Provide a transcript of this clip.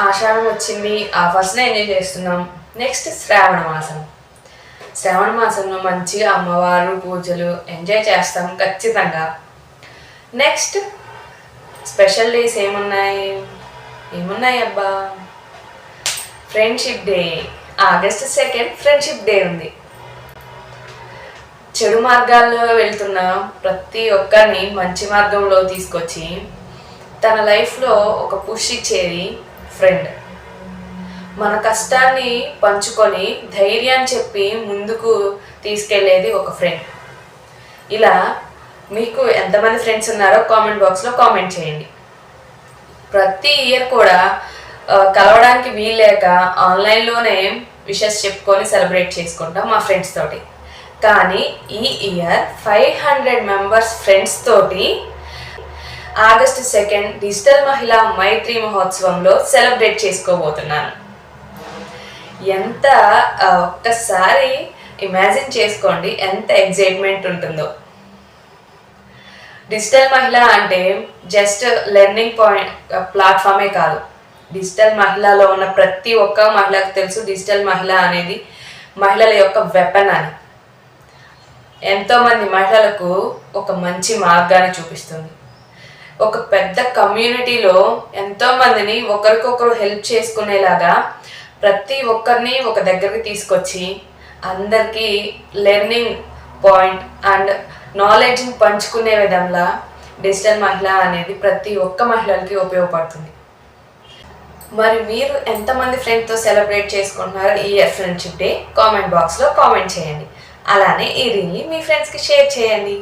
ఆషాఢం వచ్చింది, ఆ ఫస్ట్ని ఎంజాయ్ చేస్తున్నాం. నెక్స్ట్ శ్రావణ మాసం. శ్రావణ మాసంలో మంచిగా అమ్మవారు పూజలు ఎంజాయ్ చేస్తాం ఖచ్చితంగా. నెక్స్ట్ స్పెషల్ డేస్ ఏమున్నాయి అబ్బా, friendship day. August 2 friendship day ఉంది. చెడు మార్గాల్లో వెళ్తున్న ప్రతి ఒక్కరిని మంచి మార్గంలో తీసుకొచ్చి తన లైఫ్లో ఒక పుష్ ఇచ్చేది ఫ్రెండ్. మన కష్టాన్ని పంచుకొని ధైర్యాన్ని చెప్పి ముందుకు తీసుకెళ్లేది ఒక ఫ్రెండ్. ఇలా మీకు ఎంతమంది ఫ్రెండ్స్ ఉన్నారో కామెంట్ బాక్స్లో కామెంట్ చేయండి. ప్రతి ఇయర్ కూడా కలవడానికి వీల్లేక ఆన్లైన్లోనే విషెస్ చెప్పుకొని సెలబ్రేట్ చేసుకుంటాం మా ఫ్రెండ్స్ తోటి. కానీ ఈ ఇయర్ 500 మెంబర్స్ ఫ్రెండ్స్ తోటి ఆగస్ట్ 2 డిజిటల్ మహిళా మైత్రి మహోత్సవంలో సెలబ్రేట్ చేసుకోబోతున్నాను. ఎంత ఒక్కసారి ఇమాజిన్ చేసుకోండి ఎంత ఎగ్జైట్మెంట్ ఉంటుందో. డిజిటల్ మహిళ అంటే జస్ట్ లెర్నింగ్ ప్లాట్ఫామే కాదు. డిజిటల్ మహిళలో ఉన్న ప్రతి ఒక్క మహిళకు తెలుసు డిజిటల్ మహిళ అనేది మహిళల యొక్క వెపన్ అని. ఎంతోమంది మహిళలకు ఒక మంచి మార్గాన్ని చూపిస్తుంది. ఒక పెద్ద కమ్యూనిటీలో ఎంతోమందిని ఒకరికొకరు హెల్ప్ చేసుకునేలాగా ప్రతి ఒక్కరిని ఒక దగ్గరికి తీసుకొచ్చి అందరికీ లెర్నింగ్ పాయింట్ అండ్ నాలెడ్జ్ని పంచుకునే విధంగా డిజిటల్ మహిళ అనేది ప్రతి ఒక్క మహిళలకి ఉపయోగపడుతుంది. మరి మీరు ఎంతమంది ఫ్రెండ్స్తో సెలబ్రేట్ చేసుకుంటున్నారో ఈ ఇయర్ ఫ్రెండ్షిప్ డే కామెంట్ బాక్స్లో కామెంట్ చేయండి. అలానే ఈ రీల్ని మీ ఫ్రెండ్స్కి షేర్ చేయండి.